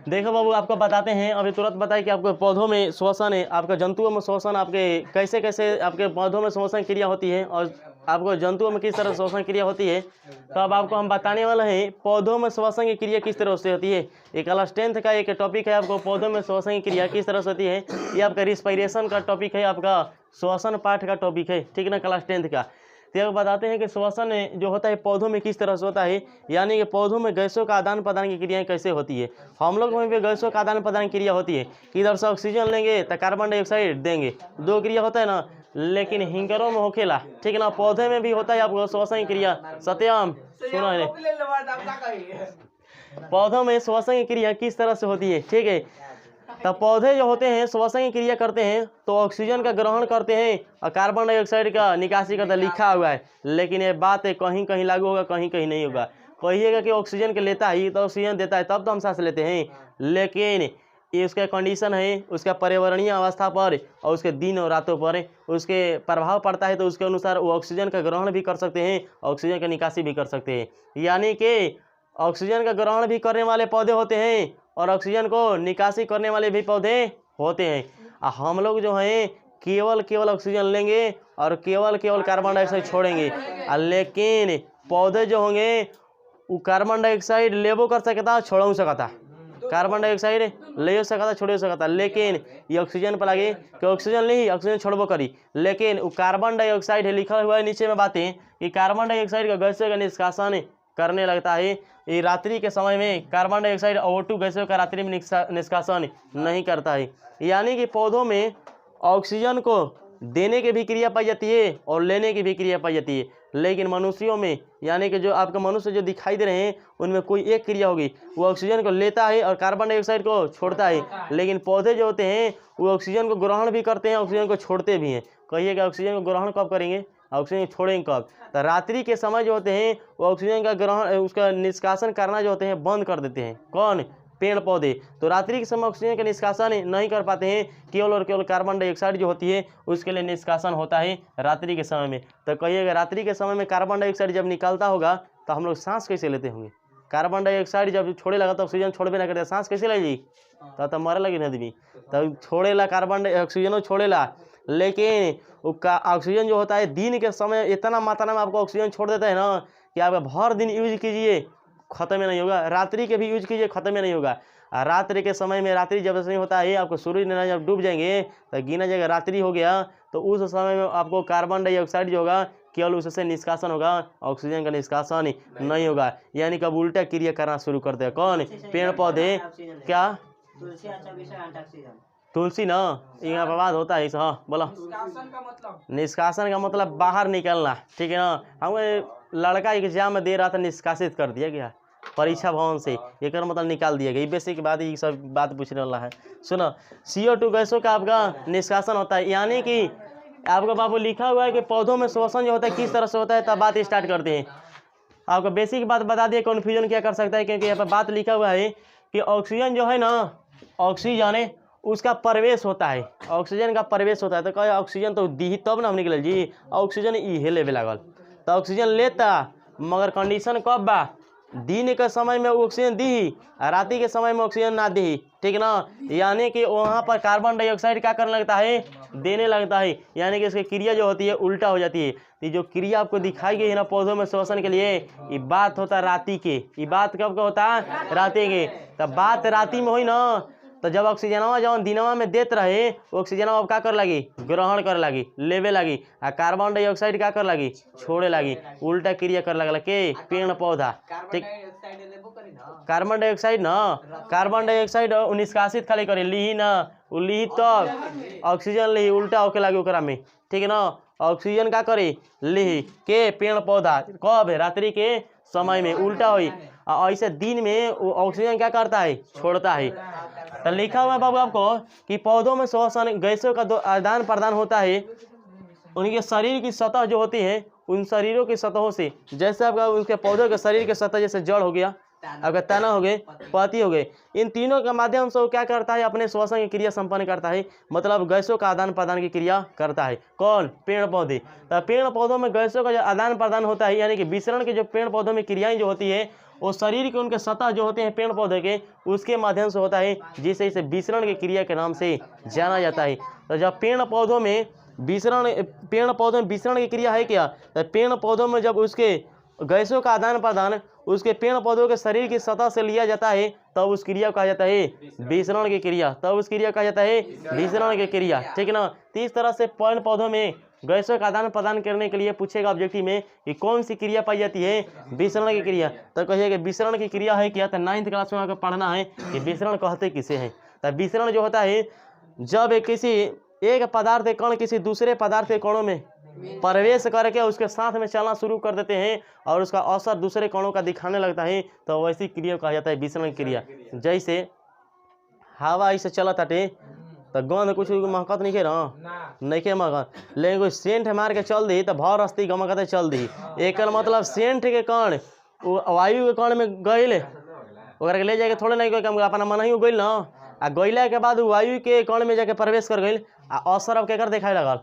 देखो बाबू, आपको बताते हैं, अभी तुरंत बताए कि आपके पौधों में श्वसन है, आपका जंतुओं में श्वसन, आपके कैसे कैसे आपके पौधों में श्वसन क्रिया होती है और आपको जंतुओं में किस तरह श्वसन क्रिया होती है। तो अब आपको हम बताने वाले हैं पौधों में श्वसन की क्रिया किस तरह से होती है। एक क्लास 10th का एक टॉपिक है, आपको पौधों में श्वसन की क्रिया किस तरह से होती है। ये आपका रिस्पायरेशन का टॉपिक है, आपका श्वसन पाठ का टॉपिक है, ठीक है ना, क्लास 10th का। तो अब बताते हैं कि श्वसन जो होता है पौधों में किस तरह से होता है, यानी कि पौधों में गैसों का आदान प्रदान की क्रियाएं कैसे होती है। हम लोग में भी गैसों का आदान प्रदान की क्रिया होती है कि इधर से ऑक्सीजन लेंगे तो कार्बन डाइऑक्साइड देंगे, दो क्रिया होता है ना। लेकिन हिंकरों में होखेला, ठीक है ना, पौधे में भी होता है आपको श्वसन की क्रिया। सत्यम सुनो है, पौधों में श्वसन की क्रिया किस तरह से होती है, ठीक है। तब पौधे जो होते हैं श्वसन की क्रिया करते हैं तो ऑक्सीजन का ग्रहण करते हैं और कार्बन डाइऑक्साइड का निकासी करते, लिखा हुआ है। लेकिन ये बात है कहीं कहीं लागू होगा, कहीं कहीं नहीं होगा। कहिएगा कि ऑक्सीजन के लेता ही तो ऑक्सीजन देता है तब तो हम सांस लेते हैं, लेकिन ये उसका कंडीशन है, उसका पर्यावरणीय अवस्था पर और उसके दिन और रातों पर उसके प्रभाव पड़ता है। तो उसके अनुसार वो ऑक्सीजन का ग्रहण भी कर सकते हैं, ऑक्सीजन का निकासी भी कर सकते हैं। यानी कि ऑक्सीजन का ग्रहण भी करने वाले पौधे होते हैं और ऑक्सीजन को निकासी करने वाले भी पौधे होते हैं। हम लोग जो हैं केवल ऑक्सीजन लेंगे और केवल कार्बन डाइऑक्साइड छोड़ेंगे। लेकिन पौधे जो होंगे वो कार्बन डाइऑक्साइड लेबो कर सकता, छोड़ सकता, कार्बन डाइऑक्साइड ले सकता, छोड़ सकता। लेकिन ये ऑक्सीजन पर लगे कि ऑक्सीजन ली, ऑक्सीजन छोड़बो करी, लेकिन वो कार्बन डाइऑक्साइड है, लिखा हुआ है नीचे में बातें कि कार्बन डाइऑक्साइड का गैसों का निष्कासन करने लगता है। ये रात्रि के समय में कार्बन डाइऑक्साइड और O2 गैसों का रात्रि में निष्कासन नहीं करता है। यानी कि पौधों में ऑक्सीजन को देने की भी क्रिया पाई जाती है और लेने की भी क्रिया पाई जाती है। लेकिन मनुष्यों में, यानी कि जो आपके मनुष्य जो दिखाई दे रहे हैं उनमें कोई एक क्रिया होगी, वो ऑक्सीजन को लेता है और कार्बन डाइऑक्साइड को छोड़ता है। लेकिन पौधे जो होते हैं वो ऑक्सीजन को ग्रहण भी करते हैं, ऑक्सीजन को छोड़ते भी हैं। कहिएगा ऑक्सीजन को ग्रहण कब करेंगे, ऑक्सीजन छोड़ेंगे कब। तो रात्रि के समय जो होते हैं वो ऑक्सीजन का ग्रहण, उसका निष्कासन करना जो होते हैं बंद कर देते हैं। कौन, पेड़ पौधे। तो रात्रि के समय ऑक्सीजन का निष्कासन नहीं कर पाते हैं, केवल और केवल कार्बन डाइऑक्साइड जो होती है उसके लिए निष्कासन होता है रात्रि के समय में। तो कहिएगा रात्रि के समय में कार्बन डाइऑक्साइड जब निकलता होगा तो हम लोग सांस कैसे लेते होंगे। कार्बन डाइऑक्साइड जब छोड़े लगा तो ऑक्सीजन छोड़बे ना करते, सांस कैसे लेगी, तो मरे लगी ना आदमी। तब छोड़ेला कार्बन ऑक्सीजन छोड़ेला, लेकिन ऑक्सीजन जो होता है दिन के समय इतना मात्रा में आपको ऑक्सीजन छोड़ देता है ना कि आप भर दिन यूज कीजिए खत्म ही नहीं होगा, रात्रि के भी यूज कीजिए खत्म ही नहीं होगा। रात्रि के समय में, रात्रि जब नहीं होता है आपको सूरज नारायण जब डूब जाएंगे तो गिना जाएगा रात्रि हो गया, तो उस समय में आपको कार्बन डाइऑक्साइड जो होगा केवल उससे निष्कासन होगा, ऑक्सीजन का निष्कासन नहीं होगा। यानी कि अब उल्टा क्रिया करना शुरू कर देगा। कौन, पेड़ पौधे। क्या तुलसी ना, यहाँ बर्बाद होता है। हाँ बोलो, निष्कासन का मतलब बाहर निकलना, ठीक है ना। हमें लड़का एग्जाम में दे रहा था, निष्कासित कर दिया गया परीक्षा भवन से, एक मतलब निकाल दिया गया। बेसिक के बाद ये सब बात पूछने वाला है। सुनो, CO2 गैसों का आपका निष्कासन होता है। यानी कि आपका बाबू लिखा हुआ है कि पौधों में श्वसन जो होता है किस तरह से होता है, तब बात स्टार्ट करते हैं। आपको बेसिक बात बता दिए, कन्फ्यूजन क्या कर सकता है, क्योंकि यहाँ पर बात लिखा हुआ है कि ऑक्सीजन जो है ना, ऑक्सीजन उसका प्रवेश होता है, ऑक्सीजन का प्रवेश होता है। तो कहे ऑक्सीजन तो दी तब ना हम निकल जी, ऑक्सीजन इहे लेवे लागल तो ऑक्सीजन लेता, मगर कंडीशन कब बा, दिन के समय में ऑक्सीजन दी, राति के समय में ऑक्सीजन ना दी, ठीक ना। यानी कि वहाँ पर कार्बन डाइऑक्साइड क्या करने लगता है, देने लगता है। यानी कि इसकी क्रिया जो होती है उल्टा हो जाती है। तो जो क्रिया आपको दिखाई गई है ना पौधों में श्वसन के लिए, ये बात होता है राति के, ये बात कब का होता है, राति के। तब बात राति में हुई ना, तो जब ऑक्सीजनवा जब दिनवा में देते रहे, ऑक्सीजनवा अब क्या कर लगी, ग्रहण कर लगी, लेवे लगी, आ कार्बन डाइऑक्साइड क्या कर लगी, छोड़े लगी, उल्टा क्रिया कर लगल के पेड़ पौधा। ठीक, कार्बन डाइऑक्साइड ना, कार्बन डाइऑक्साइड निष्कासित खाली करे ली ना, ली तब ऑक्सीजन ली, उल्टा होके लगे ओकरा में, ठीक है ना। ऑक्सीजन क्या करे, ली के पेड़ पौधा, कब, रात्रि के समय में, उल्टा हुई। ऐसे दिन में ऑक्सीजन क्या करता है, छोड़ता है। तो लिखा हुआ है बाबू आपको कि पौधों में श्वसन गैसों का आदान प्रदान होता है उनके शरीर की सतह जो होती है, उन शरीरों की सतहों से। जैसे आपका उनके पौधों के शरीर की सतह, जैसे जड़ हो गया, आपका तना हो गए, पत्ती हो गए, इन तीनों के माध्यम से वो क्या करता है, अपने श्वसन की क्रिया संपन्न करता है, मतलब गैसों का आदान प्रदान की क्रिया करता है। कौन, पेड़ पौधे। तो पेड़ पौधों में गैसों का जो आदान प्रदान होता है, यानी कि विसरण के जो पेड़ पौधों में क्रियाएं जो होती है वो शरीर के उनके सतह जो होते हैं पेड़ पौधे के उसके माध्यम से होता है, जिसे इसे विसरण की क्रिया के नाम से जाना जाता है। तो जब पेड़ पौधों में विसरण की क्रिया है क्या, तो पेड़ पौधों में जब उसके गैसों का आदान प्रदान उसके पेड़ पौधों के शरीर की सतह से लिया जाता है तब उस क्रिया को कहा जाता है विसरण की क्रिया, तब उस क्रिया कहा जाता है विसरण की क्रिया, ठीक है ना। तो इस तरह से पेड़ पौधों में गैसों का आदान प्रदान करने के लिए पूछेगा ऑब्जेक्टिव में कि कौन सी क्रिया पाई जाती है, विसरण की क्रिया। तो कहिए कि विसरण की क्रिया है क्या, तो 9th क्लास में आपको पढ़ना है कि विसरण कहते किसे हैं। तो विसरण जो होता है जब किसी एक पदार्थ के कण किसी दूसरे पदार्थ के कणों में प्रवेश करके उसके साथ में चलना शुरू कर देते हैं और उसका असर दूसरे कणों का दिखाने लगता है, तो वैसी क्रिया कहा जाता है विसरण क्रिया। जैसे हवा ऐसे चलत हटे तो गंध कुछ महकत नहीं के नहीं के महकत, लेकिन कोई सेंट मार के चल दी तो भर रस्ती गमकते चल दी। एक मतलब सेंट के कण वायु के कण में गईल ओकरा के ले जाके थोड़े नहीं कोई काम अपना मन ही गईल ना, आ गईला के बाद वायु के कण में जाके प्रवेश कर गईल आ असर अब केकर देखाए लगल,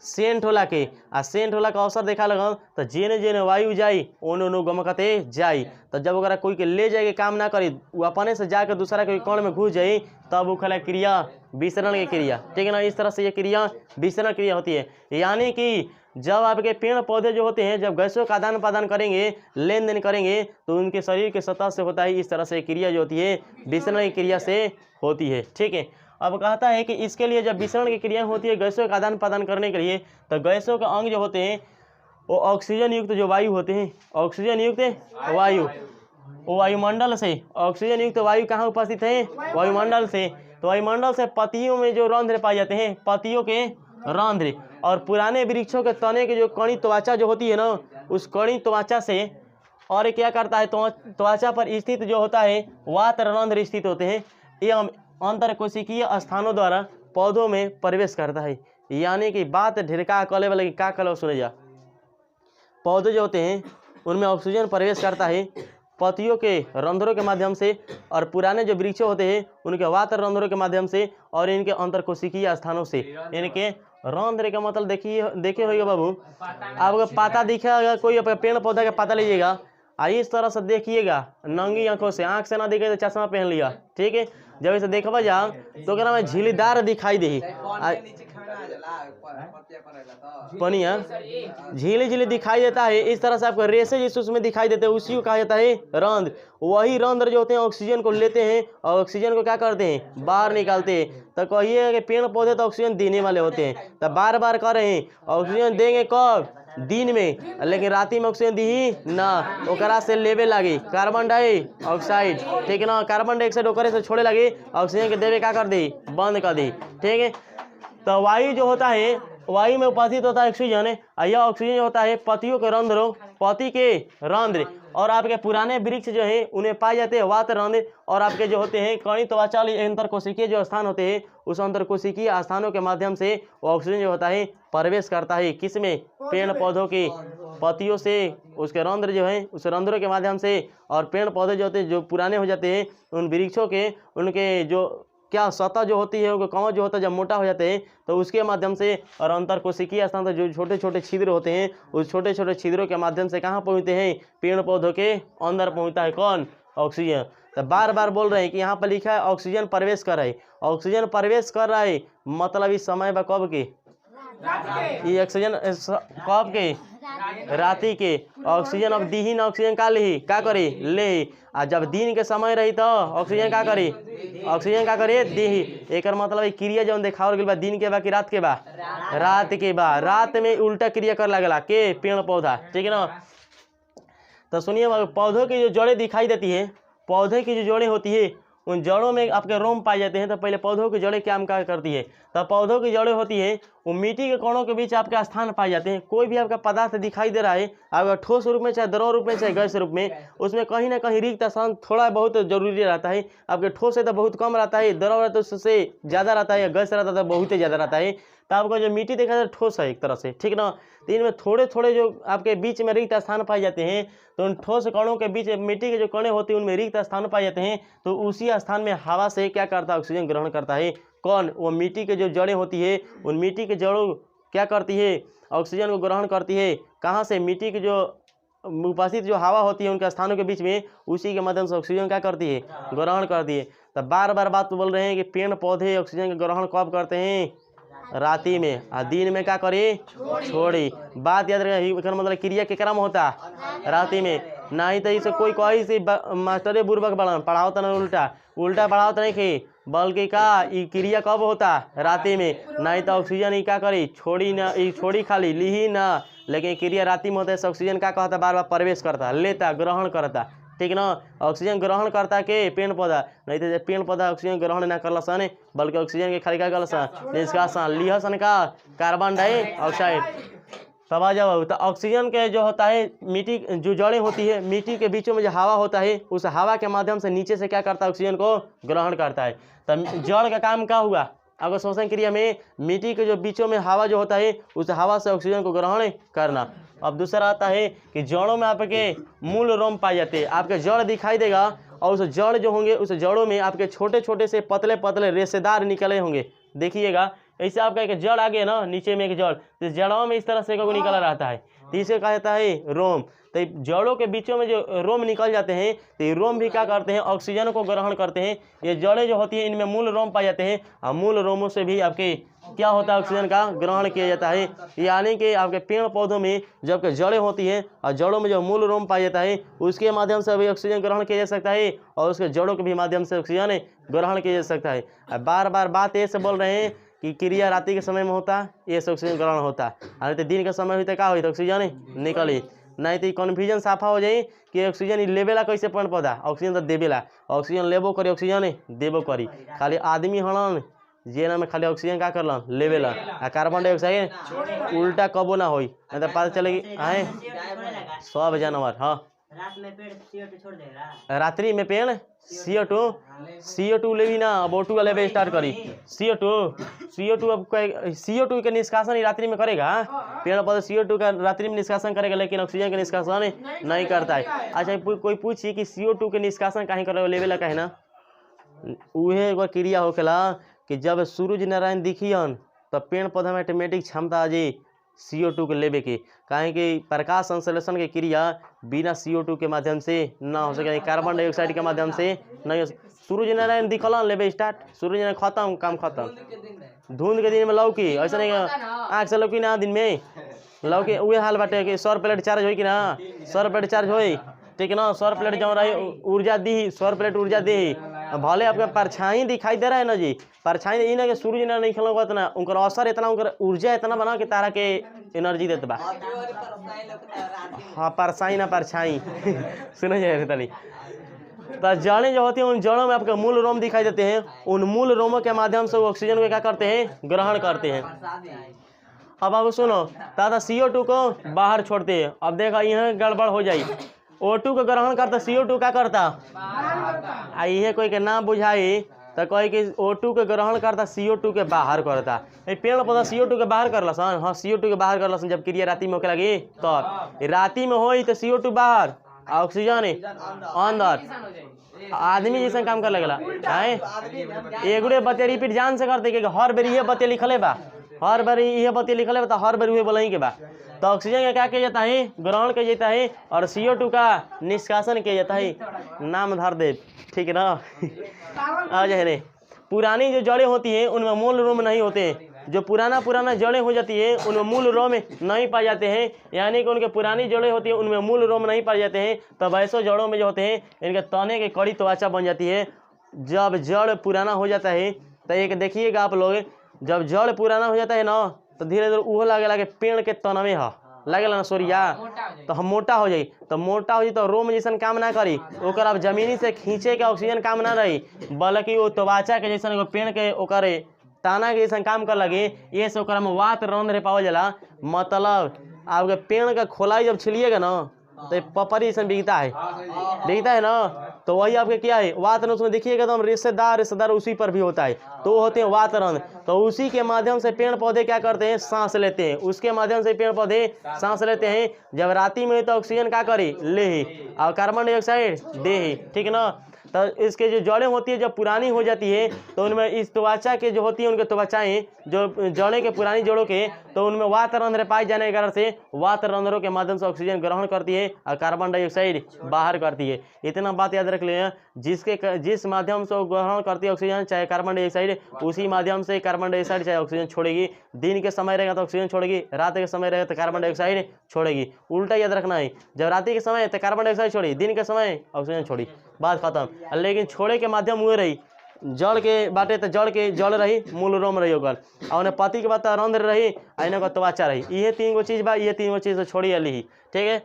सेंट होला के, आ सेंट होला का असर देखा लगल तो जेने जेने वायु जाई ओने ओने गमकते जाई। तो जब ओकरा कोई के ले जाए के काम ना करी वो अपने से जाके दूसरा के कण में घुस जाई तब वो खला क्रिया विसरण की क्रिया, ठीक है ना। इस तरह से ये क्रिया विसरण क्रिया होती है। यानी कि जब आपके पेड़ पौधे जो होते हैं जब गैसों का आदान प्रदान करेंगे लेन देन करेंगे तो उनके शरीर के सतह से होता है, इस तरह से क्रिया जो होती है विसरण की क्रिया से होती है, ठीक है। अब कहता है कि इसके लिए जब विसरण की क्रिया होती है गैसों का आदान प्रदान करने के लिए, तो गैसों के अंग जो होते हैं वो ऑक्सीजन युक्त जो वायु होते हैं, ऑक्सीजन युक्त वायु, वो वायुमंडल से ऑक्सीजन युक्त वायु कहाँ उपस्थित है, वायुमंडल से। तो वायुमंडल से पत्तियों में जो रंध्र पाए जाते हैं, पत्तियों के रंध्र, और पुराने वृक्षों के तने के जो कणी त्वचा जो होती है ना, उस कणी त्वचा से और क्या करता है, त्वचा पर स्थित जो होता है वात रंध्र स्थित होते हैं, एवं अंतर कोशिकीय स्थानों द्वारा पौधों में प्रवेश करता है। यानी कि बात ढिरका कले वाले की का कलो सुने जा, पौधे जो होते हैं उनमें ऑक्सीजन प्रवेश करता है पत्तियों के रंध्रों के माध्यम से, और पुराने जो वृक्ष होते हैं उनके वात रंध्रों के माध्यम से और इनके अंतर कोशिकीय स्थानों से। इनके रंध्र का मतलब देखे होगा बाबू, आपको पाता दिखेगा, कोई पेड़ पौधा का पाता लीजिएगा इस तरह से देखिएगा नंगी आंखों से, आंख से ना दिखे तो चश्मा पहन लिया, ठीक है। जब इसे देखा जा तो क्या में झीलीदार दिखाई दे पनिया झीली झीली दिखाई देता है, इस तरह से आपको रेसे जिस उसमें दिखाई देते हैं उसी को कहा जाता है रंध्र। वही रंध्र जो होते हैं ऑक्सीजन को लेते हैं और ऑक्सीजन को क्या करते हैं बाहर निकालते हैं। तो कहिए कि पेड़ पौधे तो ऑक्सीजन देने वाले होते हैं, तो बार बार कर रहे हैं ऑक्सीजन देंगे कब, दिन में, लेकिन राति में ऑक्सीजन दी ही ना, ओकरा से लेवे लगी कार्बन डाइऑक्साइड, ठीक है ना। कार्बन डाइऑक्साइड ओकरे से छोड़े लगी, ऑक्सीजन के देवे क्या कर दी, बंद कर दी, ठीक है। तो वायु जो होता है वायु में उपस्थित होता है ऑक्सीजन, यह ऑक्सीजन जो होता है पत्तियों के रंध्रों, पत्ती के रंध्र और आपके पुराने वृक्ष जो है उन्हें पाए जाते हैं वात रंध्र, और आपके जो होते हैं कणी त्वचा अंतर कोशिकीय जो स्थान होते हैं उस अंतर कोशिकीय स्थानों के माध्यम से ऑक्सीजन जो होता है प्रवेश करता है किसमें, पेड़ पौधों की पत्तियों से, उसके रंध्र जो है उस रंध्रों के माध्यम से, और पेड़ पौधे जो होते हैं जो पुराने हो जाते हैं उन वृक्षों के उनके जो क्या सतह जो होती है उनका कवच जो होता है जब मोटा हो जाते हैं तो उसके माध्यम से, और अंतर कोशिकीय स्थान पर जो छोटे छोटे छिद्र होते हैं उस छोटे छोटे छिद्रों के माध्यम से कहाँ पहुँचते हैं, पेड़ पौधों के अंदर पहुँचता है कौन, ऑक्सीजन। तो बार बार बोल रहे हैं कि यहाँ पर लिखा है ऑक्सीजन प्रवेश कर रहा है, ऑक्सीजन प्रवेश कर रहा है मतलब इस समय बा कब के, ये ऑक्सीजन कब के, राति के। ऑक्सीजन अब दी ही ना, ऑक्सीजन का ली का करे ले, आ जब दिन के समय रही तो ऑक्सीजन का करे, ऑक्सीजन का करे दी ही। एक मतलब क्रिया जो देखावल गई बा दिन के बा कि रात के बा, रात के बा, रात में उल्टा क्रिया कर लगला के पेड़ पौधा, ठीक है ना। तो सुनिए पौधों की जो जड़ें दिखाई देती है, पौधे की जो जड़ें होती है उन जड़ों में आपके रोम पाए जाते हैं। तो पहले पौधों की जड़ें क्या करती है, तो पौधों की जड़ें होती है वो मिट्टी के कणों के बीच आपके स्थान पाए जाते हैं। कोई भी आपका पदार्थ दिखाई दे रहा है आपका ठोस रूप में चाहे द्रव रूप में चाहे गैस रूप में, उसमें कहीं ना कहीं रिक्त स्थान थोड़ा बहुत जरूरी रहता है। आपके ठोस है तो बहुत कम रहता है, द्रव रहता है तो उससे ज़्यादा रहता है, या गैस रहता है तो बहुत ही ज़्यादा रहता है। तो आपको जो मिट्टी देखा जाए ठोस है एक तरह से, ठीक ना। तो इनमें थोड़े थोड़े जो आपके बीच में रिक्त स्थान पाए जाते हैं, तो उन ठोस कणों के बीच मिट्टी के जो कणे होते हैं उनमें रिक्त स्थान पाए जाते हैं। तो उसी स्थान में हवा से क्या करता है, ऑक्सीजन ग्रहण करता है कौन, वो मिट्टी के जो जड़ें होती है उन मिट्टी के जड़ों क्या करती है, ऑक्सीजन को ग्रहण करती है। कहाँ से, मिट्टी की जो उपस्थित जो हवा होती है उनके स्थानों के बीच में, उसी के माध्यम से ऑक्सीजन क्या करती है, ग्रहण करती है। तो बार बार बात बोल रहे हैं कि पेड़ पौधे ऑक्सीजन का ग्रहण कब करते हैं, राति में, और दिन में क्या करे, छोड़ी। बात याद रखें, मतलब क्रिया के क्रम होता राति में, नहीं तो इसे कोई कही से मास्टरे बुर्बक पढ़ाओ तो ना, उल्टा पढ़ाओ तो नहीं कि, बल्कि का क्रिया कब होता, राति में। नहीं तो ऑक्सीजन ही क्या करी, छोड़ी ना, छोड़ी खाली ली ही ना, लेकिन क्रिया राति में होता है। ऑक्सीजन क्या कहता, बार बार प्रवेश करता, लेता, ग्रहण करता, ठीक ना। ऑक्सीजन ग्रहण करता के पेड़ पौधा, नहीं तो पेड़ पौधा ऑक्सीजन ग्रहण ना करला सन, बल्कि ऑक्सीजन के खाली क्या करला सन, निष्कासन, लिह सन का कार्बन डाइऑक्साइड। तब आ जाओ, तो ऑक्सीजन के जो होता है, मिट्टी जो जड़ें होती है, मिट्टी के बीचों में जो हवा होता है, उस हवा के माध्यम से नीचे से क्या करता है, ऑक्सीजन को ग्रहण करता है। तो जड़ का काम क्या हुआ, अगर श्वसन क्रिया में मिट्टी के जो बीचों में हवा जो होता है, उस हवा से ऑक्सीजन को ग्रहण करना। अब दूसरा आता है कि जड़ों में आपके मूल रोम पाए जाते हैं, आपके जड़ दिखाई देगा, और उस जड़ जो होंगे, उस जड़ों में आपके छोटे छोटे से पतले पतले रेशेदार निकले होंगे, देखिएगा। ऐसे आपका एक जड़ आगे ना, नीचे में एक जड़, तो जड़ों में इस तरह से निकला रहता है, तो इसे कहा जाता है रोम। तो जड़ों के बीचों में जो रोम निकल जाते हैं, तो ये रोम भी क्या करते हैं, ऑक्सीजन को ग्रहण करते हैं। ये जड़ें जो होती हैं, इनमें मूल रोम पाए जाते हैं, और मूल रोमों से भी आपके क्या होता है, ऑक्सीजन का ग्रहण किया जाता है। यानी कि आपके पेड़ पौधों में जबकि जड़ें होती हैं, और जड़ों में जो मूल रोम पाया जाता है, उसके माध्यम से भी ऑक्सीजन ग्रहण किया जा सकता है, और उसके जड़ों के भी माध्यम से ऑक्सीजन ग्रहण किया जा सकता है। बार बार बात ऐसे बोल रहे हैं कि क्रिया राति के समय में होता है, ये से ऑक्सीजन ग्रहण होता है, और तो दिन के समय हुई तो क्या हुई, तो ऑक्सीजन निकली। नहीं तो कन्फ्यूजन साफा हो जाए कि ऑक्सीजन लेवेला कैसे पेड़ पौधा, ऑक्सीजन तो देवेला, ऑक्सीजन लेबो करी, ऑक्सीजन देबो करी। खाली आदमी हलन जेना में खाली ऑक्सीजन का करलन लेवेला, आ कार्बन डाइऑक्साइड उल्टा कबो ना होई, नहीं तो पता चलेगी आए सब जानवर। हाँ, रात्रि में पेड़ CO2 लेवी ना, अब O2 लेवे स्टार्ट करी। CO2 अब CO2 का निष्कासन ही रात्रि में करेगा, पेड़ पौधे CO2 का रात्रि में निष्कासन करेगा, लेकिन ऑक्सीजन का निष्कासन नहीं करता है। अच्छा, कोई पूछी कि CO2 के निष्कासन कहीं करेगा, लेवेला कहे ना, उहे एगो क्रिया होखेला कि जब सूरज नारायण दिखियन तब पेड़ पौधा में ऑटोमेटिक क्षमता आ जाए CO2 के लेवे के, काहे कि प्रकाश संश्लेषण के क्रिया बिना CO2 के माध्यम से ना हो सके, कार्बन डाइऑक्साइड के माध्यम से नहीं हो सके। सूरज नारायण दिखलन लेवे स्टार्ट, सूरज नारायण खत्म, काम खत्म। धुंध के दिन में लौकी ऐसा नहीं, आँख से लौकी ना, दिन में लौकी उहे हाल बाटे कि सौर प्लेट चार्ज होई कि ना, सौर प्लेट चार्ज होई, ठीक ना। सौर प्लेट जो रही ऊर्जा दी, सौर प्लेट ऊर्जा दी, भले आपका परछाई दिखाई दे रहा है ना जी, परछाई इन के सूरज ना नहीं खिलौगा इतना, उनका असर इतना, उनका ऊर्जा इतना बना कि तारा के एनर्जी देते बा। हाँ, परछाई ना परछाई सुना जाए तनी। तो जड़ें जो होती हैं, उन जड़ों में आपके मूल रोम दिखाई देते हैं, उन मूल रोमों के माध्यम से वो ऑक्सीजन को क्या करते हैं, ग्रहण करते हैं। अब आप सुनो, दादा CO2 को बाहर छोड़ते हैं। अब देखा यहाँ गड़बड़ हो जाए, O2 को ग्रहण करता, CO2 क्या करता, आ ये कोई के ना बुझाई तो कहे कि O2 के ग्रहण करता, CO2 के बाहर करता। पेड़ पौधा CO2 के बाहर कर लसन, हाँ CO2 के बाहर कर लसन, जब क्रिया राति में होके लगी तो राति में होई तो CO2 बाहर, ऑक्सीजन अंदर, आदमी जैसा काम कर लगला है। एगुड़े बतिया रिपीट जान से करते कि हर बेर ये बतिया लिखले बा, हर बार ये बतिया लिखले बा, तो हर बार हुए बोला के बा। तो ऑक्सीजन का क्या किया जाता है, ग्रहण किया जाता है, और CO2 का निष्कासन किया जाता है। नाम धर दे, ठीक है ना। आ जाए रे, पुरानी जो जड़ें होती हैं उनमें मूल रोम नहीं होते हैं, जो पुराना जड़ें हो जाती है उनमें मूल रोम नहीं पाए जाते हैं, यानी कि उनके पुरानी जड़ें होती हैं उनमें मूल रोम नहीं पाए जाते हैं। तब ऐसे जड़ों में जो होते हैं, इनके तने की कड़ी त्वचा बन जाती है। जब जड़ पुराना हो जाता है तो एक देखिएगा आप लोग, जब जड़ पुराना हो जाता है ना, तो धीरे धीरे वो लगे पेड़ के तनवे है लगेला ना सोरिया, तो हम मोटा हो जाई, तो मोटा हो जाए तो रोम जैसन काम ना करी, ओकर अब जमीनी से खींचे के ऑक्सीजन काम ना रही, बल्कि वो त्वचा के जैसन एगो पेड़ के ओकर ताना के जैसन काम कर लगे। ये से ओकर में वात रंध्र पावल जाला, मतलब आपके पेड़ का खोलाई जब छिलिएगा ना तो पपरी जैसन बिकता है ना, तो वही आपके क्या है वात रंध्र, उसमें देखिएगा तो रेशेदार उसी पर भी होता है, तो होते हैं वात रंध्र। तो उसी के माध्यम से पेड़ पौधे क्या करते हैं, सांस लेते हैं, उसके माध्यम से पेड़ पौधे सांस लेते हैं। जब राति में तो ऑक्सीजन क्या करे, ले, और कार्बन डाइऑक्साइड दे, ठीक है ना। तो इसके जो जड़ें होती है जब पुरानी हो जाती है तो उनमें इस त्वचा के जो होती है उनके त्वचाएं जो जड़ें के पुरानी जड़ों के, तो उनमें वात रंध्र पाए जाने के कारण से वात रंध्रों के माध्यम से ऑक्सीजन ग्रहण करती है और कार्बन डाइऑक्साइड बाहर करती है। इतना बात याद रख लें, जिस माध्यम से ग्रहण करती है ऑक्सीजन चाहे कार्बन डाइऑक्साइड, उसी माध्यम से कार्बन डाइऑक्साइड चाहे ऑक्सीजन छोड़ेगी। दिन के समय रहेगा तो ऑक्सीजन छोड़ेगी, रात के समय रहेगा तो कार्बन डाइऑक्साइड छोड़ेगी। उल्टा याद रखना है, जब रात के समय तो कार्बन डाइऑक्साइड छोड़ी, दिन के समय ऑक्सीजन छोड़ी, बात खत्म। लेकिन छोड़े के माध्यम हुए रही जड़ के बाटे तो जड़ के जड़ रही, मूल रोम रही होकर, और पति के बाद रंध्र रही, आईना का त्वचा रही। ये 3 गो चीज़ बा, ये 3 गो चीज़ छोड़ी अली ही, ठीक है।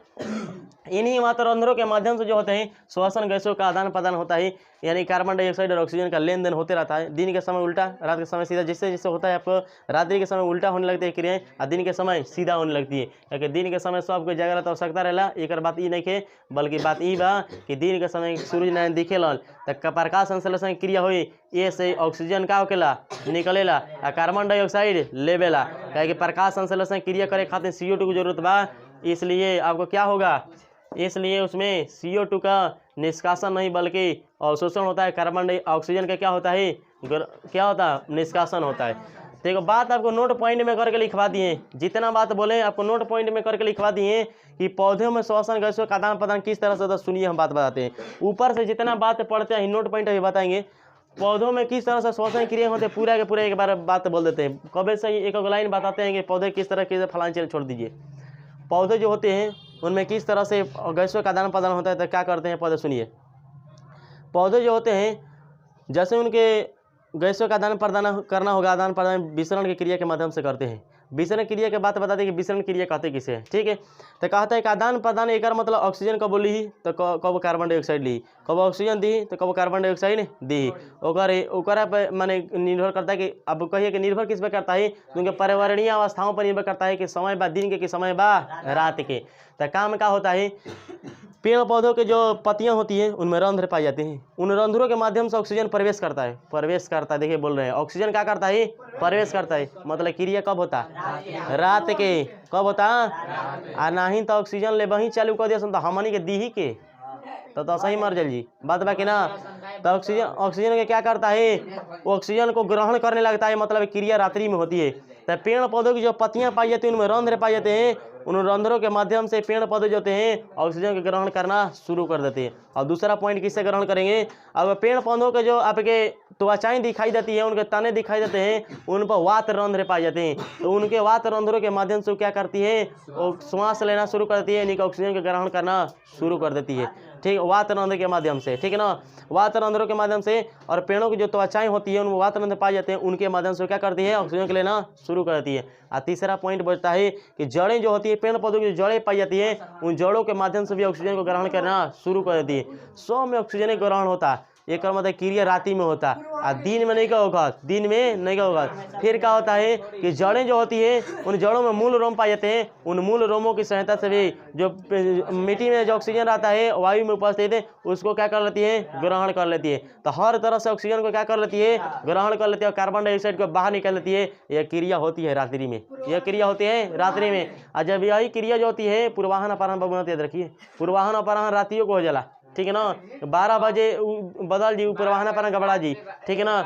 इन्हीं मात्र रंध्रों के माध्यम से जो होते हैं श्वसन गैसों का आदान प्रदान होता है, यानी कार्बन डाइऑक्साइड और ऑक्सीजन का लेन देन होते रहता है। दिन के समय उल्टा, रात के समय सीधा, जिससे जिससे होता है आपको रात्रि के समय उल्टा होने लगती है क्रियाएं और दिन के समय सीधा होने लगती है। क्योंकि दिन के समय सबको जागृत आवश्यकता रहेला, एक बात ई नहीं है, बल्कि बात ई बा कि दिन के समय सूरज नारायण दिखेला तो प्रकाश संश्लेषण क्रिया हुई, ये से ऑक्सीजन का होकेला निकलेला और कार्बन डाइऑक्साइड लेवेला। क्योंकि प्रकाश संश्लेषण क्रिया करे खातिर CO2 की जरूरत बा, इसलिए आपको क्या होगा, इसलिए उसमें CO2 का निष्कासन नहीं बल्कि अवशोषण होता है। कार्बन ऑक्सीजन का क्या होता है, क्या होता है, निष्कासन होता है। देखो बात आपको नोट पॉइंट में करके लिखवा दिए, जितना बात बोले आपको नोट पॉइंट में करके लिखवा दिए कि पौधों में श्वसन गैसों का आदान प्रदान किस तरह से होता है। सुनिए हम बात बताते हैं, ऊपर से जितना बात पढ़ते हैं नोट पॉइंट अभी बताएंगे। पौधों में किस तरह से श्वसन क्रिया होते हैं पूरा के पूरा एक बार बात बोल देते हैं। कभी से एक लाइन बताते हैं कि पौधे किस तरह के फलान चीज छोड़ दीजिए। पौधे जो होते हैं उनमें किस तरह से गैसों का आदान प्रदान होता है, तो क्या करते हैं पौधे, सुनिए। पौधे जो होते हैं जैसे उनके गैसों का आदान प्रदान करना होगा, आदान प्रदान विसरण की क्रिया के माध्यम से करते हैं। विसरण क्रिया के बात बता दें कि विसरण क्रिया कहते किसे है, ठीक है। तो कहता है कि आदान प्रदान एक मतलब ऑक्सीजन कब ली तो कब कार्बन डाइऑक्साइड ली, कब ऑक्सीजन दी तो कब कार्बन डाइऑक्साइड दी। ओकरा पर माने निर्भर करता है कि अब कहिए कि निर्भर किस पर करता है, उनके पर्यावरणीय अवस्थाओं पर निर्भर करता है कि समय बा दिन के कि समय बा रात के। तो काम क्या होता है, पेड़ पौधों के जो पत्तियां होती हैं उनमें रंध्र पाई जाती हैं, उन रंध्रों के माध्यम से ऑक्सीजन प्रवेश करता है। देखिए बोल रहे हैं ऑक्सीजन क्या करता है, प्रवेश करता है। मतलब क्रिया कब होता है, रात के। कब होता है, नहीं तो ऑक्सीजन ले वहीं चालू कर दिया तो हमनी के दी ही के तो सही मर जाइए, बात बाकी ना। तो ऑक्सीजन के क्या करता है, ऑक्सीजन को ग्रहण करने लगता है, मतलब क्रिया रात्रि में होती है। तो पेड़ पौधों की जो पत्तियां पाई जाती हैं उनमें रंध्र पाए जाते हैं, उन रंध्रों के माध्यम से पेड़ पौधे जो होते हैं ऑक्सीजन को ग्रहण करना शुरू कर देते हैं। और दूसरा पॉइंट किससे ग्रहण करेंगे, अब पेड़ पौधों के जो आपके त्वचाएं दिखाई देती है, उनके तने दिखाई देते हैं, उन पर वात रंध्र पाए जाते हैं। तो उनके वात रंध्रों के माध्यम से क्या करती है, वो श्वास लेना शुरू करती है, यानी कि ऑक्सीजन को ग्रहण करना शुरू कर देती है, ठीक। वात रंध्र के माध्यम से, ठीक है ना, वात रंध्रों के माध्यम से। और पेड़ों की जो त्वचाएं होती है उनमें वात रंध्र पाए जाते हैं, उनके माध्यम से क्या करती है, ऑक्सीजन को लेना शुरू कर देती है। और तीसरा पॉइंट बचता है कि जड़ें जो होती है, पेड़ पौधों की जो जड़ें पाई जाती है, उन जड़ों के माध्यम से भी ऑक्सीजन को ग्रहण करना शुरू कर देती है। 100 में ऑक्सीजन ग्रहण होता है, एक मतलब क्रिया रात्रि में होता है और दिन में नहीं क्या होगा, दिन में नहीं क्या होगा। फिर क्या होता है कि जड़ें जो होती है उन जड़ों में मूल रोम पाए जाते हैं, उन मूल रोमों की सहायता से भी जो मिट्टी में जो ऑक्सीजन रहता है वायु में उपस्थित है उसको क्या कर लेती है, ग्रहण कर लेती है। तो हर तरह से ऑक्सीजन को क्या कर लेती है, ग्रहण कर लेती है, और कार्बन डाइऑक्साइड को बाहर निकाल लेती है। यह क्रिया होती है रात्रि में, यह क्रिया होती है रात्रि में। और जब यही क्रिया जो होती है पूर्वाहन अपराह्न बहुमत याद रखिए, पूर्वाहन अपराह्न रात्रियों को हो जाला, ठीक है ना। 12 बजे बदल जी पूर्वाहन अपराह्न गबड़ा जी, ठीक है ना।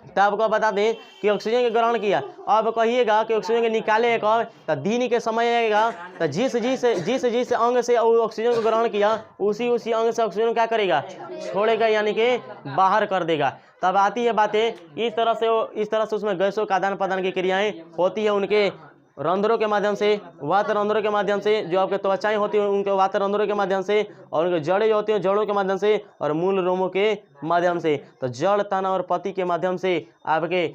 तो आपको बता दें कि ऑक्सीजन के ग्रहण किया, अब कहिएगा कि ऑक्सीजन के निकाले कब, तो दिन के समय आएगा। तो जिस अंग से ऑक्सीजन को ग्रहण किया उसी अंग से ऑक्सीजन क्या करेगा, छोड़ेगा, यानी कि बाहर कर देगा। तब आती है बातें इस तरह से उसमें गैसों का आदान प्रदान की क्रियाएं होती है उनके रंध्रों के माध्यम से, वात रंध्रों के माध्यम से। जो आपके त्वचाएं होती हैं उनके वात रंध्रों के माध्यम से, और उनके जड़ें जो होती हैं जड़ों के माध्यम से, और मूल रोमों के माध्यम से। तो जड़, तना और पत्ती के माध्यम से आपके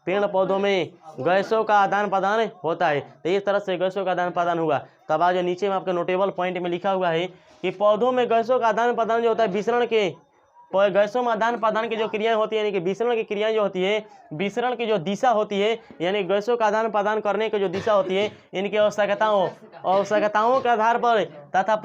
पेड़ पौधों में गैसों का आदान प्रदान होता है। तो इस तरह से गैसों का आदान प्रदान हुआ। तब आज नीचे में आपके नोटेबल पॉइंट में लिखा हुआ है कि पौधों में गैसों का आदान प्रदान जो होता है विसरण के, गैसों में आदान प्रदान की जो क्रियाएं होती है, यानी कि विसरण की क्रियाएं जो होती है, विसरण की जो दिशा होती है, यानी गैसों का आदान प्रदान करने की जो दिशा होती है, इनकी आवश्यकताओं के आधार पर तथा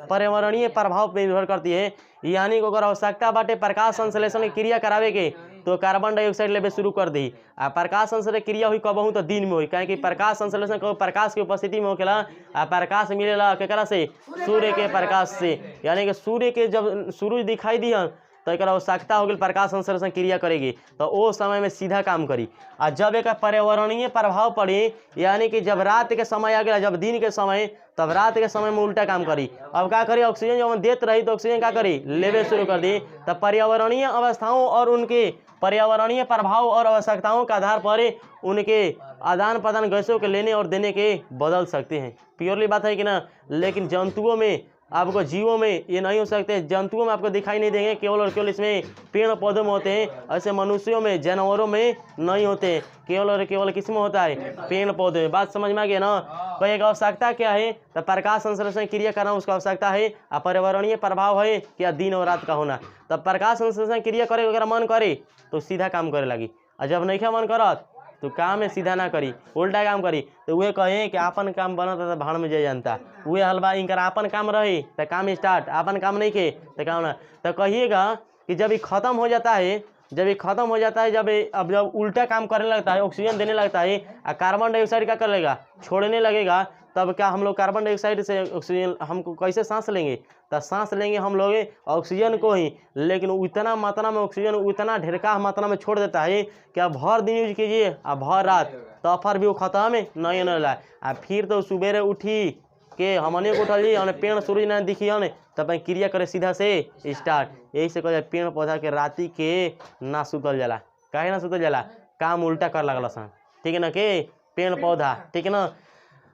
पर्यावरणीय प्रभाव पर निर्भर करती है। यानी कि अगर आवश्यकता बाटे प्रकाश संश्लेषण की क्रिया करावे के तो कार्बन डाइऑक्साइड लेवे शुरू कर दी। आ प्रकाश संश्लेषण क्रिया हुई कबहू तो दिन में हुई, काहे कि प्रकाश संश्लेषण कब प्रकाश की उपस्थिति में होखेला। आ प्रकाश मिलेला केकरा से? सूर्य के प्रकाश से। यानी कि सूर्य के जब सूरज दिखाई दिया तो एक आवश्यकता हो गई प्रकाश संश्लेषण क्रिया करेगी तो वो समय में सीधा काम करी। आ जब एक पर्यावरणीय प्रभाव पड़ी, यानी कि जब रात के समय आ गया, जब दिन के समय, तब रात के समय में उल्टा काम करी। अब क्या करी? ऑक्सीजन जब देते रही तो ऑक्सीजन क्या करी? लेवे शुरू कर दी। तब पर्यावरणीय अवस्थाओं और उनके पर्यावरणीय प्रभाव और आवश्यकताओं के आधार पर उनके आदान प्रदान गैसों के लेने और देने के बदल सकते हैं। प्योरली बात है कि ना। लेकिन जंतुओं में, आपको जीवों में ये नहीं हो सकते। जंतुओं में आपको दिखाई नहीं देंगे, केवल और केवल इसमें पेड़ पौधों में होते हैं। ऐसे मनुष्यों में, जानवरों में नहीं होते, केवल और केवल किसमें होता है? पेड़ पौधे में। बात समझ में आ गया ना। कोई एक आवश्यकता क्या है? तो प्रकाश संश्लेषण क्रिया करना उसका आवश्यकता है। और पर्यावरणीय प्रभाव है क्या? दिन और रात का होना। तब प्रकाश संश्लेषण क्रिया करे अगर मन करे तो सीधा काम करे लगी, और जब नहीं मन करत तो काम में सीधा ना करी, उल्टा काम करी। तो वे कहे कि आपन काम बनता तो भाड़ में जाए जानता। वे हलवा इनकर आपन काम रही तो काम स्टार्ट, आपन काम नहीं के तो काम ना। तो कहिएगा कि जब ये खत्म हो जाता है, जब ये खत्म हो जाता है, जब उल्टा काम करने लगता है, ऑक्सीजन देने लगता है, और कार्बन डाइऑक्साइड क्या कर लेगा? छोड़ने लगेगा। तब क्या हम लोग कार्बन डाइऑक्साइड से ऑक्सीजन हमको कैसे सांस लेंगे? तो सांस लेंगे हम लोग ऑक्सीजन को ही, लेकिन उतना मात्रा में ऑक्सीजन, उतना ढेरका मात्रा में छोड़ देता है कि आप भर दिन यूज कीजिए और भर रात, तो फिर भी वो खत्म नहीं होने। आ फिर तो सुबेरे उठी के हमने को उठल जी, हमने पेड़ सूरज नहीं दिखी हमने, तब क्रिया करे सीधा से स्टार्ट। यही से कह पेड़ पौधा के राति के ना सुतल जाला। काहे ना सुतल जाला? काम उल्टा कर लगल सन, ठीक है ना, के पेड़ पौधा, ठीक है ना।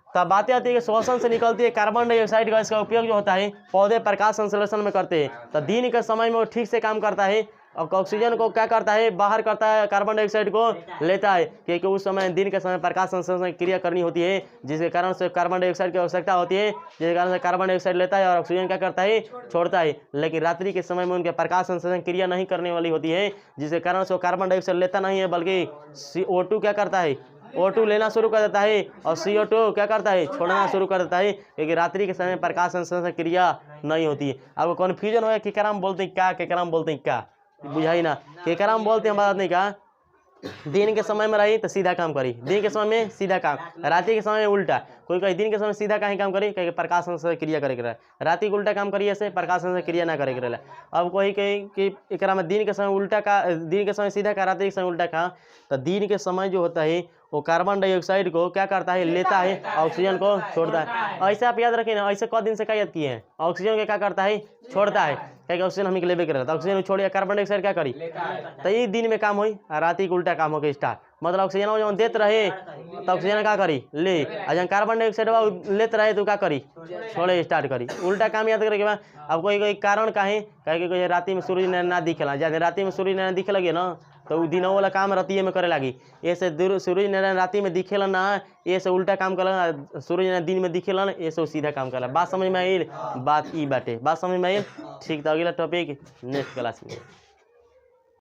तब बातें आती है कि श्वसन से निकलती है कार्बन डाइऑक्साइड गैस का उपयोग जो होता है पौधे प्रकाश संश्लेषण में करते हैं। तो दिन के समय में वो ठीक से काम करता है और ऑक्सीजन को क्या करता है? बाहर करता है, कार्बन डाइऑक्साइड को लेता है, क्योंकि उस समय दिन के समय प्रकाश संश्लेषण क्रिया करनी होती है, जिसके कारण से कार्बन डाइऑक्साइड की आवश्यकता होती है, जिसके कारण से कार्बन डाइऑक्साइड लेता है और ऑक्सीजन क्या करता है? छोड़ता है। लेकिन रात्रि के समय में उनके प्रकाश संश्लेषण क्रिया नहीं करने वाली होती है, जिसके कारण से वो कार्बन डाइऑक्साइड लेता नहीं है, बल्कि CO2 क्या करता है? O2 लेना शुरू कर देता है, और CO2 क्या करता है? छोड़ना शुरू कर देता है, क्योंकि रात्रि के समय प्रकाश संश्लेषण क्रिया नहीं होती है। आपको कन्फ्यूजन हो कि केकरा में बोलते हैं क्या, केकरा में बोलते हैं क्या, बुझाई ना। केकरा में बोलते हैं बात नहीं का। दिन के समय में रही तो सीधा काम करी, दिन के समय में सीधा काम, राति के समय में उल्टा। कोई कहीं दिन के समय सीधा कहीं काम करी, कहीं प्रकाश संश्लेषण क्रिया करे रहे, राति के उल्टा काम करिए से प्रकाश संश्लेषण क्रिया ना करे रहे। अब कोई कहीं कि एकरा में दिन के समय उल्टा का, दिन के समय सीधा का, रात्रि के समय उल्टा का। तो दिन के समय जो होता है वो कार्बन डाइऑक्साइड को क्या करता है? लेता है, ऑक्सीजन को छोड़ता है। ऐसे आप याद रखिए ना, ऐसे कई दिन से क्या याद किए हैं? ऑक्सीजन के क्या करता है? छोड़ता है, क्या ऑक्सीजन हम लेवे कर रहा, ऑक्सीजन छोड़िए, कार्बन डाइऑक्साइड क्या करी? तो ये दिन में काम हुई, राति के उल्टा काम हो गया स्टार्ट। मतलब ऑक्सीजन जब देते रहे तो ऑक्सीजन क्या करी? ले, और जब कार्बन डाइऑक्साइड लेते रहे तो क्या करी? छोड़े स्टार्ट करी, उल्टा काम याद करे के बाद। अब कोई कारण काहे? कहे कि राति में सूरज ना दिखेला, जब राति में सूरज ना दिखे लगे ना तो दिनों वाला काम रातिये में करे लगी। ऐसे सूरज नारायण राति में दिखेला ना, ये से उल्टा काम करेला, सूरज नारायण दिन में दिखेला ना, ये से सीधा काम करेला। बात समझ में आई? बात ई बाटे, बात समझ में आई? ठीक। तो अगला टॉपिक नेक्स्ट क्लास में।